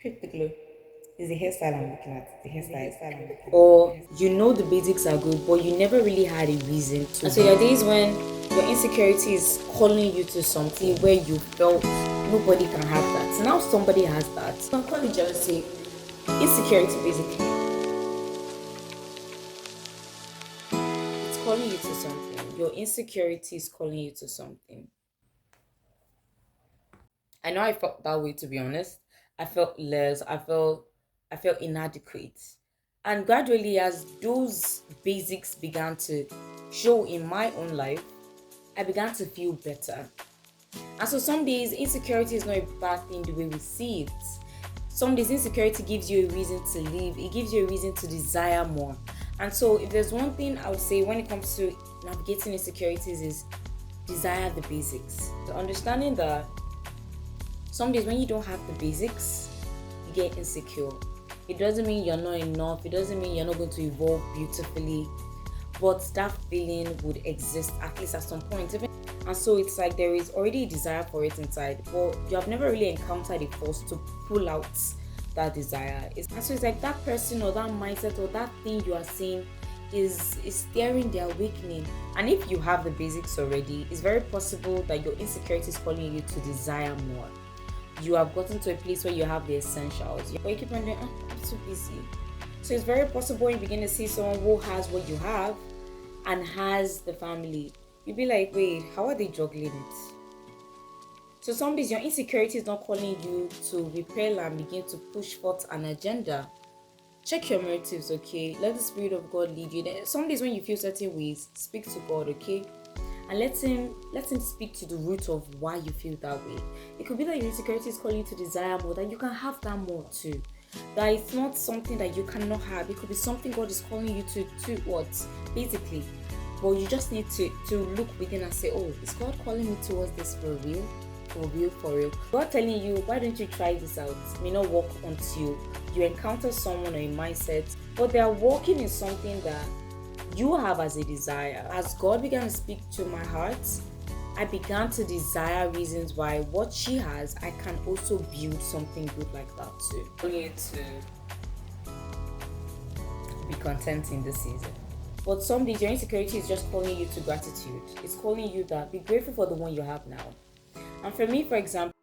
Click the glow. Is the hairstyle I'm looking at. The hairstyle. Or you know the basics are good, but you never really had a reason to. And so there are days when your insecurity is calling you to something where you felt nobody can have that. So now somebody has that. So I'm calling jealousy. Insecurity basically. It's calling you to something. Your insecurity is calling you to something. I know I felt that way, to be honest. I felt less. I felt inadequate. And gradually as those basics began to show in my own life, I began to feel better. And so some days insecurity is not a bad thing the way we see it. Some days insecurity gives you a reason to live. It gives you a reason to desire more. And so if there's one thing I would say when it comes to navigating insecurities is desire the basics. So understanding that some days when you don't have the basics, you get insecure. It doesn't mean you're not enough. It doesn't mean you're not going to evolve beautifully. But that feeling would exist at least at some point. And so it's like there is already a desire for it inside, but you have never really encountered a force to pull out that desire. And so it's like that person or that mindset or that thing you are seeing is steering their awakening. And if you have the basics already, it's very possible that your insecurity is calling you to desire more. You have gotten to a place where you have the essentials, but you keep on doing, I'm too busy. So it's very possible you begin to see someone who has what you have and has the family. You'll be like, wait, how are they juggling it? So some days your insecurity is not calling you to repel and begin to push forth an agenda. Check your motives, okay? Let the Spirit of God lead you. Some days when you feel certain ways, speak to God, okay? And let him speak to the root of why you feel that way. It could be that your insecurity is calling you to desire more, that you can have that more too. That it's not something that you cannot have. It could be something God is calling you to what? Basically. But you just need to look within and say, oh, is God calling me towards this for real? For real. God telling you, why don't you try this out? It may not work until you encounter someone or a mindset, but they are working in something that you have as a desire. As God began to speak to my heart, I began to desire reasons why what she has, I can also build something good like that too. I need to be content in this season. But some days your insecurity is just calling you to gratitude. It's calling you that be grateful for the one you have now. And for me, for example,